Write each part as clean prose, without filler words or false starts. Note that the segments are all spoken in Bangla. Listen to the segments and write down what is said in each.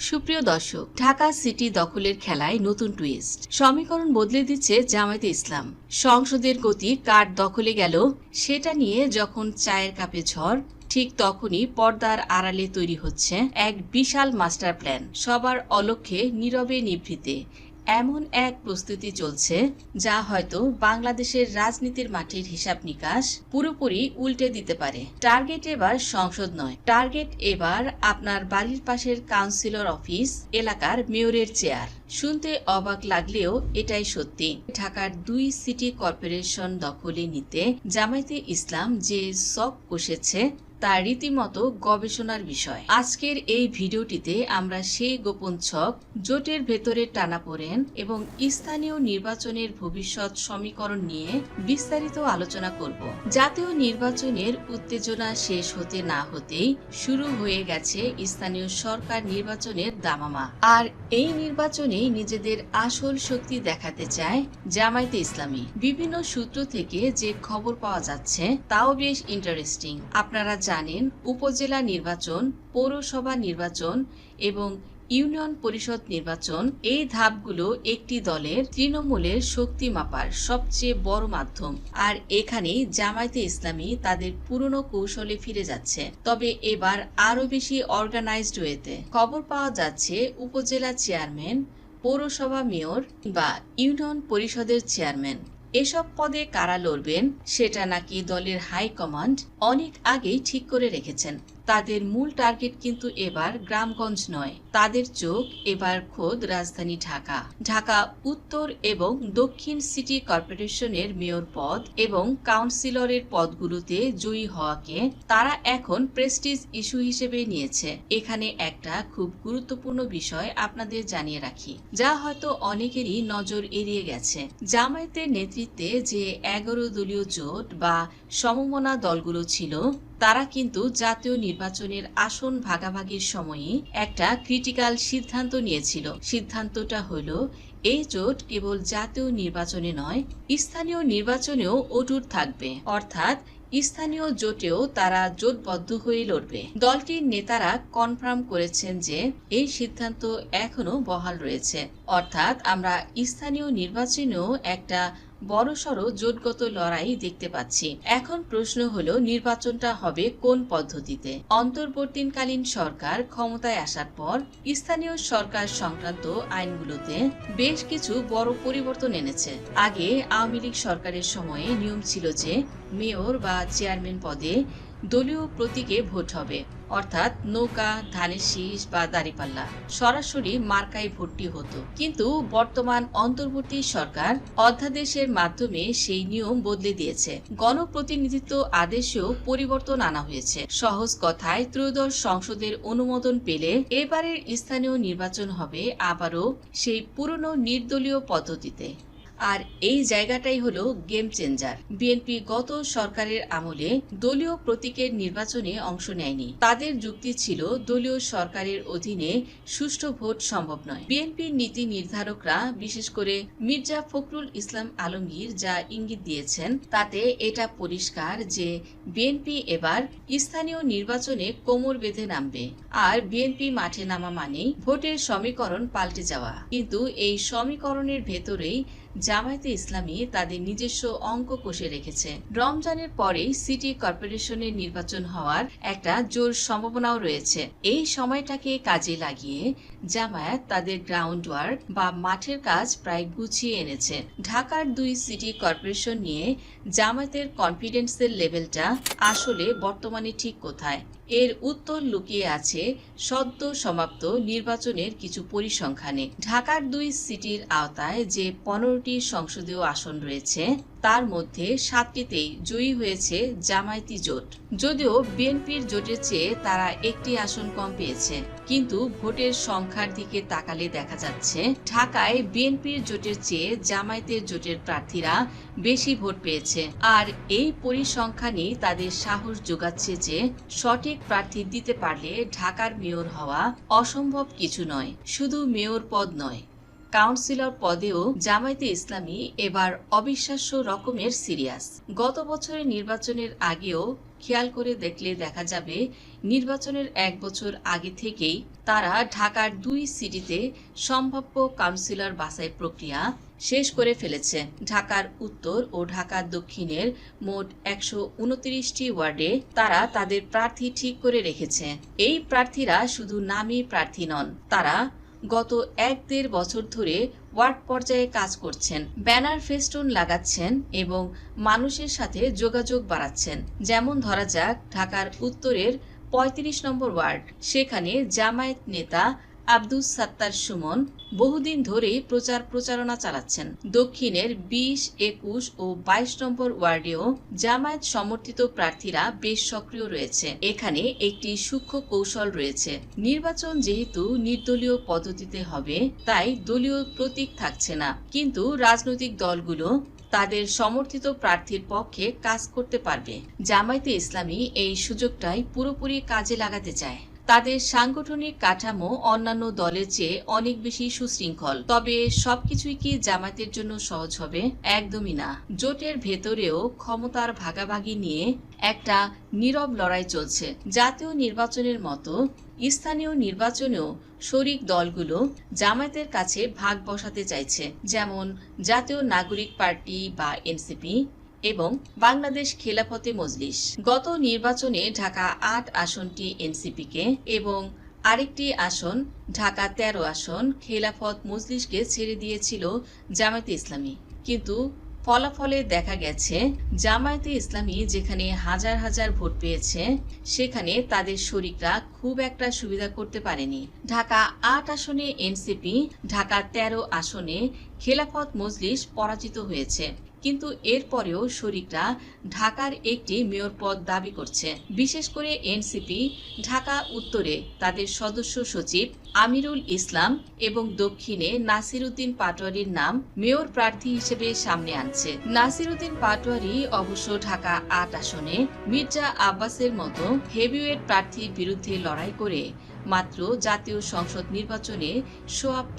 সুপ্রিয় দর্শক, ঢাকা সিটি দখলের খেলায় নতুন টুইস্ট। সমীকরণ বদলে দিচ্ছে জামায়াতে ইসলাম। সংসদের গতি কার দখলে গেল সেটা নিয়ে যখন চায়ের কাপে ঝড়, ঠিক তখনই পর্দার আড়ালে তৈরি হচ্ছে এক বিশাল মাস্টার প্ল্যান। সবার অলক্ষ্যে নীরবে নিভৃতে এমন এক প্রস্তুতি চলছে যা হয়তো বাংলাদেশের রাজনীতির মাঠের হিসাব নিকাশ পুরোপুরি উল্টে দিতে পারে। টার্গেট এবার সংসদ নয়, টার্গেট এবার আপনার বাড়ির পাশের কাউন্সিলর অফিস, এলাকার মেয়রের চেয়ার। শুনতে অবাক লাগলেও এটাই সত্যি। ঢাকার 2 সিটি কর্পোরেশন দখলে নিতে জামায়াতে ইসলাম যে শখ কষেছে তা রীতিমতো গবেষণার বিষয়। আজকের এই ভিডিওটিতে আমরা সেই গোপন ছক, জোটের ভেতরে টানাপোড়েন এবং স্থানীয় নির্বাচনের ভবিষ্যৎ সমীকরণ নিয়ে বিস্তারিত আলোচনা করব। জাতীয় নির্বাচনের উত্তেজনা শেষ হতে না হতেই শুরু হয়ে গেছে স্থানীয় সরকার নির্বাচনের দামামা। আর এই নির্বাচনে নিজেদের আসল শক্তি দেখাতে চায় জামায়াতে ইসলামী। বিভিন্ন সূত্র থেকে যে খবর পাওয়া যাচ্ছে তাও বেশ ইন্টারেস্টিং। আপনারা জানেন, উপজেলা নির্বাচন, পৌরসভা নির্বাচন এবং ইউনিয়ন পরিষদ নির্বাচন, এই ধাপগুলো একটি দলের তৃণমূলের শক্তি মাপার সবচেয়ে বড় মাধ্যম। আর এখানেই জামায়াতে ইসলামী তাদের পুরনো কৌশলে ফিরে যাচ্ছে, তবে এবার আরো বেশি অর্গানাইজড ওয়েতে। খবর পাওয়া যাচ্ছে উপজেলা চেয়ারম্যান, পৌরসভা মেয়র বা ইউনিয়ন পরিষদের চেয়ারম্যান এসব পদে কারা লড়বেন সেটা নাকি দলের হাইকমান্ড অনেক আগেই ঠিক করে রেখেছেন। তাদের মূল টার্গেট কিন্তু এবার গ্রামগঞ্জ নয়, তাদের চোখ এবার খোদ রাজধানী ঢাকা। ঢাকা উত্তর এবং দক্ষিণ সিটি কর্পোরেশনের মেয়র পদ এবং কাউন্সিলরের পদগুলোতে জয়ী হওয়াকে তারা এখন প্রেস্টিজ ইস্যু হিসেবে নিয়েছে। এখানে একটা খুব গুরুত্বপূর্ণ বিষয় আপনাদের জানিয়ে রাখি, যা হয়তো অনেকেরই নজর এড়িয়ে গেছে। জামায়াতের নেতৃত্বে যে 11 দলীয় জোট বা সমমনা দলগুলো ছিল, তারা কিন্তু জাতীয় নির্বাচনের আসন ভাগাভাগির সময়ই একটা ক্রিটিক্যাল সিদ্ধান্ত নিয়েছিল। সিদ্ধান্তটা হলো এই জোট কেবল জাতীয় নির্বাচনে নয়, স্থানীয় নির্বাচনেও অটুট থাকবে। অর্থাৎ স্থানীয় জোটেও তারা জোটবদ্ধ হয়ে লড়বে। দলটির নেতারা কনফার্ম করেছেন যে এই সিদ্ধান্ত এখনো বহাল রয়েছে। অর্থাৎ আমরা স্থানীয় নির্বাচনেও একটা বড়সড় জোটগত লড়াই দেখতে পাচ্ছি। এখন প্রশ্ন হলো, নির্বাচনটা হবে কোন পদ্ধতিতে? অন্তর্বর্তীকালীন সরকার ক্ষমতায় আসার পর স্থানীয় সরকার সংক্রান্ত আইনগুলোতে বেশ কিছু বড় পরিবর্তন এনেছে। আগে আওয়ামী লীগ সরকারের সময়ে নিয়ম ছিল যে মেয়র বা চেয়ারম্যান পদে দলীয় প্রতীকে ভোট হবে, অর্থাৎ নৌকা, ধানের শীষ বা দাঁড়িপাল্লা, সরাসরি মার্কায় ভোটটি হতো। কিন্তু বর্তমান অন্তর্বর্তী সরকার অধ্যাদেশের মাধ্যমে সেই নিয়ম বদলে দিয়েছে। গণপ্রতিনিধিত্ব আদেশেও পরিবর্তন আনা হয়েছে। সহজ কথায়, ত্রয়োদশ সংসদের অনুমোদন পেলে এবারের স্থানীয় নির্বাচন হবে আবারও সেই পুরনো নির্দলীয় পদ্ধতিতে। আর এই জায়গাটাই হলো গেম চেঞ্জার। বিএনপি গত সরকারের আমলে দলীয় প্রতীকের নির্বাচনে অংশ নেয়নি। তাদের যুক্তি ছিল দলীয় সরকারের অধীনে সুষ্ঠু ভোট সম্ভব নয়। বিএনপির নীতি নির্ধারকরা, বিশেষ করে মির্জা ফখরুল ইসলাম আলমগীর যা ইঙ্গিত দিয়েছেন তাতে এটা পরিষ্কার যে বিএনপি এবার স্থানীয় নির্বাচনে কোমর বেঁধে নামবে। আর বিএনপি মাঠে নামা মানেই ভোটের সমীকরণ পাল্টে যাওয়া। কিন্তু এই সমীকরণের ভেতরেই জামায়াতে ইসলামী তাদের নিজস্ব অঙ্ক কষে রেখেছে। রমজানের পরেই সিটি কর্পোরেশনের নির্বাচন হওয়ার একটা জোর সম্ভাবনাও রয়েছে। এই সময়টাকে কাজে লাগিয়ে জামায়াত তাদের গ্রাউন্ড ওয়ার্ক বা মাঠের কাজ প্রায় গুছিয়ে এনেছে। ঢাকার 2 সিটি কর্পোরেশন নিয়ে জামায়াতের কনফিডেন্সের লেভেলটা আসলে বর্তমানে ঠিক কোথায়? এর উত্তর লুকিয়ে আছে সদ্য সমাপ্ত নির্বাচনের কিছু পরিসংখ্যানে। ঢাকার 2 সিটির আওতায় যে 15টি সংসদীয় আসন রয়েছে, তার মধ্যে 7টিতেই জয়ী হয়েছে জামায়াতি জোট। যদিও বিএনপির জোটের চেয়ে তারা একটি আসন কম পেয়েছে, কিন্তু ভোটের সংখ্যার দিকে তাকালে দেখা যাচ্ছে ঢাকায় বিএনপির জোটের চেয়ে জামায়াতের জোটের প্রার্থীরা বেশি ভোট পেয়েছে। আর এই পরিসংখ্যানই তাদের সাহস যোগাচ্ছে যে সঠিক প্রার্থী দিতে পারলে ঢাকার মেয়র হওয়া অসম্ভব কিছু নয়। শুধু মেয়র পদ নয়, কাউন্সিলর পদেও জামায়াতে ইসলামী এবার অবিশ্বাস্য রকমের সিরিয়াস। গত বছরের নির্বাচনের আগেও খেয়াল করে দেখলে দেখা যাবে নির্বাচনের 1 বছর আগে থেকেই তারা ঢাকার 2 সিটিতে সম্ভাব্য কাউন্সিলর বাছাই প্রক্রিয়া শেষ করে ফেলেছে। ঢাকার উত্তর ও ঢাকার দক্ষিণের মোট 129টি ওয়ার্ডে তারা তাদের প্রার্থী ঠিক করে রেখেছে। এই প্রার্থীরা শুধু নামী প্রার্থী নন, তারা গত 1-1.5 বছর ধরে ওয়ার্ড পর্যায়ে কাজ করছেন, ব্যানার ফেস্টুন লাগাচ্ছেন এবং মানুষের সাথে যোগাযোগ বাড়াচ্ছেন। যেমন ধরা যাক ঢাকার উত্তরের 35 নম্বর ওয়ার্ড, সেখানে জামায়াত নেতা আব্দুস সাত্তার সুমন বহুদিন ধরেই প্রচারণা চালাচ্ছেন। দক্ষিণের 20, 21 ও 22 নম্বর ওয়ার্ডেও জামায়াত সমর্থিত প্রার্থীরা বেশ সক্রিয় রয়েছে। এখানে একটি সূক্ষ্ম কৌশল রয়েছে। নির্বাচন যেহেতু নির্দলীয় পদ্ধতিতে হবে, তাই দলীয় প্রতীক থাকছে না, কিন্তু রাজনৈতিক দলগুলো তাদের সমর্থিত প্রার্থীর পক্ষে কাজ করতে পারবে। জামায়াতে ইসলামী এই সুযোগটাই পুরোপুরি কাজে লাগাতে চায়। তাদের সাংগঠনিক কাঠামো অন্যান্য দলের চেয়ে অনেক বেশি সুশৃঙ্খল। তবে সবকিছুই কি জামায়াতের জন্য সহজ হবে? একদমই না। জোটের ভেতরেও ক্ষমতার ভাগাভাগি নিয়ে একটা নীরব লড়াই চলছে। জাতীয় নির্বাচনের মতো স্থানীয় নির্বাচনেও শরিক দলগুলো জামায়াতের কাছে ভাগ বসাতে চাইছে, যেমন জাতীয় নাগরিক পার্টি বা এনসিপি এবং বাংলাদেশ খেলাফতে মজলিস। গত নির্বাচনে ঢাকা 8 আসনটি এনসিপিকে এবং আরেকটি আসন ঢাকা 13 আসন খেলাফত মজলিসকে ছেড়ে দিয়েছিল জামায়াতে ইসলামী। কিন্তু ফলাফলে দেখা গেছে জামায়াতে ইসলামী যেখানে হাজার হাজার ভোট পেয়েছে, সেখানে তাদের শরিকরা খুব একটা সুবিধা করতে পারেনি। ঢাকা 8 আসনে এনসিপি, ঢাকা 13 আসনে খেলাফত মজলিস পরাজিত হয়েছে। কিন্তু এরপরেও শরিকরা ঢাকার একটি মেয়র পদ দাবি করছে। বিশেষ করে এনসিপি ঢাকা উত্তরে তাদের সদস্য সচিব আমিরুল ইসলাম এবং দক্ষিণে নাসির উদ্দিন পাটোয়ারির নাম মেয়র প্রার্থী হিসেবে সামনে আনছে। নাসির উদ্দিন পাটোয়ারি অবশ্য ঢাকা 8 আসনে মির্জা আব্বাসের মতো হেভিওয়েট প্রার্থীর বিরুদ্ধে লড়াই করে মাত্র জাতীয় সংসদ নির্বাচনে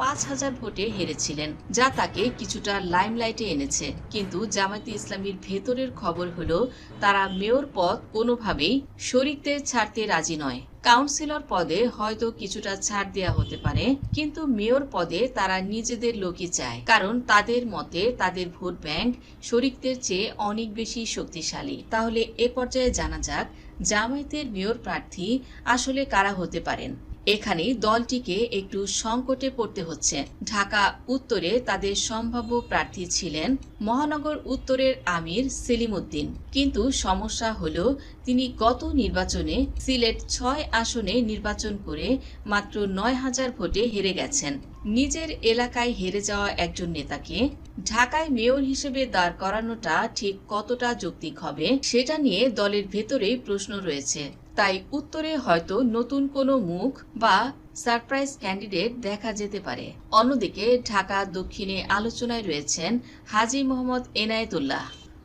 ৫,০০০ ভোটে হেরেছিলেন, যা তাকে কিছুটা লাইমলাইটে এনেছে। কিন্তু জামায়াতে ইসলামীর ভেতরের খবর হলো তারা মেয়র পদ কোনোভাবেই শরিকদের ছাড়তে রাজি নয়। কাউন্সিলর পদে হয়তো কিছুটা ছাড় দেয়া হতে পারে, কিন্তু মেয়র পদে তারা নিজেদের লোকই চায়, কারণ তাদের মতে তাদের ভোট ব্যাংক শরিকদের চেয়ে অনেক বেশি শক্তিশালী। তাহলে এ পর্যায়ে জানা যাক জামায়াতের মেয়র প্রার্থী আসলে কারা হতে পারেন। এখানে দলটিকে একটু সংকটে পড়তে হচ্ছে। ঢাকা উত্তরে তাদের সম্ভাব্য প্রার্থী ছিলেন মহানগর উত্তরের আমির সেলিম উদ্দিন, কিন্তু সমস্যা হলো তিনি গত নির্বাচনে সিলেট 6 আসনে নির্বাচন করে মাত্র 9,000 ভোটে হেরে গেছেন। নিজের এলাকায় হেরে যাওয়া একজন নেতাকে ঢাকায় মেয়র হিসেবে দাঁড় করানোটা ঠিক কতটা যৌক্তিক হবে, সেটা নিয়ে দলের ভেতরেই প্রশ্ন রয়েছে। তাই উত্তরে হয়তো নতুন কোনো মুখ বা সারপ্রাইজ ক্যান্ডিডেট দেখা যেতে পারে। অন্যদিকে ঢাকা দক্ষিণে আলোচনায় রয়েছেন হাজী মোহাম্মদ এনায়েতুল্লাহ।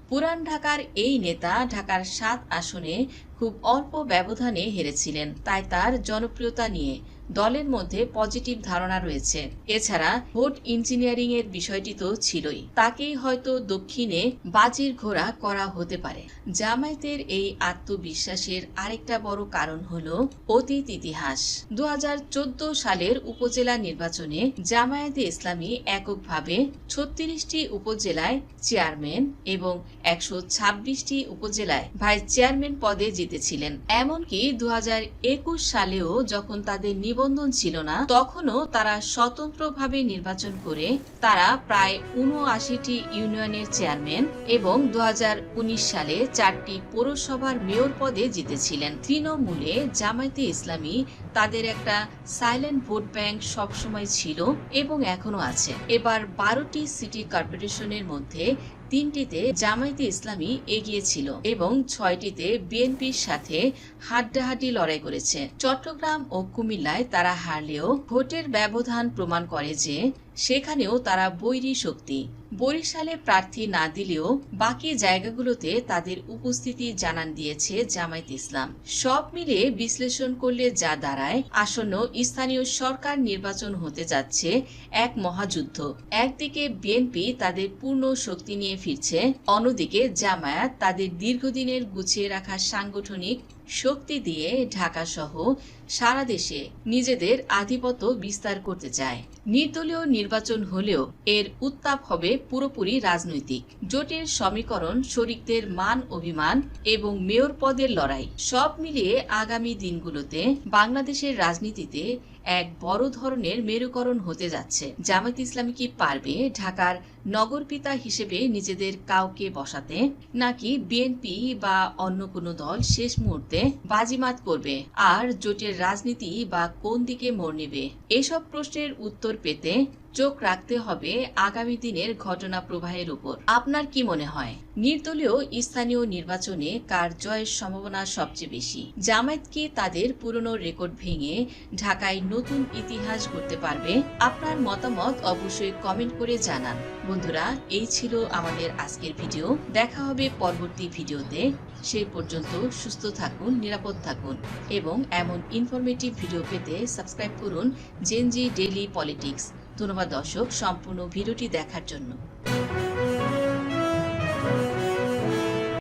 পুরান ঢাকার এই নেতা ঢাকার 7 আসনে খুব অল্প ব্যবধানে হেরেছিলেন, তাই তার জনপ্রিয়তা নিয়ে দলের মধ্যে পজিটিভ ধারণা রয়েছে। এছাড়া ভোট ইঞ্জিনিয়ারিং এর বিষয়টি তো ছিলই, তাকেই হয়তো দক্ষিণে বাজির ঘোড়া করা হতে পারে। জামায়াতের এই আত্মবিশ্বাসের আরেকটা বড় কারণ হলো অতীত ইতিহাস। 2014 সালের উপজেলা নির্বাচনে জামায়াতে ইসলামী এককভাবে 36টি উপজেলায় চেয়ারম্যান এবং 126টি উপজেলায় ভাইস চেয়ারম্যান পদে জিতেছিলেন। এমনকি 2021 সালেও যখন তাদের নিবন্ধন ছিল না, তখনও তারা স্বতন্ত্রভাবে নির্বাচন করে তারা প্রায় 79টি ইউনিয়নের চেয়ারম্যান এবং 2019 সালে 4টি পৌরসভার মেয়র পদে জিতেছিলেন। তৃণমূলে জামায়াতে ইসলামী তাদের একটা সাইলেন্ট ভোট ব্যাংক সবসময় ছিল এবং এখনো আছে। এবার 12টি সিটি কর্পোরেশনের মধ্যে 3টিতে জামায়াতে ইসলামী এগিয়ে ছিল এবং 6টিতে বিএনপির সাথে হাড্ডাহাড্ডি লড়াই করেছে। চট্টগ্রাম ও কুমিল্লায় তারা হারলেও ভোটের ব্যবধান প্রমাণ করে যে সেখানেও তারা বৈরী শক্তি। বরিশালে প্রার্থী না দিলেও বাকি জায়গাগুলোতে তাদের উপস্থিতি জানান দিয়েছে জামায়াত ইসলাম। সব মিলিয়ে বিশ্লেষণ করলে যা দাঁড়ায়, আসন্ন স্থানীয় সরকার নির্বাচন হতে যাচ্ছে এক মহাযুদ্ধ। একদিকে বিএনপি তাদের পূর্ণ শক্তি নিয়ে ফিরছে, অন্যদিকে জামায়াত তাদের দীর্ঘদিনের গুছিয়ে রাখা সাংগঠনিক শক্তি দিয়ে ঢাকা সহ সারা দেশে নিজেদের আধিপত্য বিস্তার করতে চায়। নির্দলীয় নির্বাচন হলেও এর উত্তাপ হবে পুরোপুরি রাজনৈতিক। জোটের সমীকরণ, শরিকদের মান অভিমান এবং মেয়র পদের লড়াই সব মিলিয়ে আগামী দিনগুলোতে বাংলাদেশের রাজনীতিতে এক বড় ধরনের মেরুকরণ হতে যাচ্ছে। জামায়াত ইসলামী কি পারবে ঢাকার নগরপিতা হিসেবে নিজেদের কাউকে বসাতে, নাকি বিএনপি বা অন্য কোনো দল শেষ মুহূর্তে বাজিমাত করবে? আর জোটের রাজনীতি বা কোন দিকে মোড় নেবে? এসব প্রশ্নের উত্তর পেতে চোখ রাখতে হবে আগামী দিনের ঘটনা প্রবাহের উপর। আপনার কি মনে হয়, নির্দলীয় স্থানীয় নির্বাচনে কার জয়ের সম্ভাবনা সবচেয়ে বেশি? জামায়াত কি তাদের পুরনো রেকর্ড ভেঙে ঢাকায় নতুন ইতিহাস গড়তে পারবে? আপনার মতামত অবশ্যই কমেন্ট করে জানান। বন্ধুরা, এই ছিল আমাদের আজকের ভিডিও। দেখা হবে পরবর্তী ভিডিওতে। সেই পর্যন্ত সুস্থ থাকুন, নিরাপদ থাকুন এবং এমন ইনফরমেটিভ ভিডিও পেতে সাবস্ক্রাইব করুন জেনজি ডেইলি পলিটিক্স। ধন্যবাদ দর্শক সম্পূর্ণ ভিডিওটি দেখার জন্য।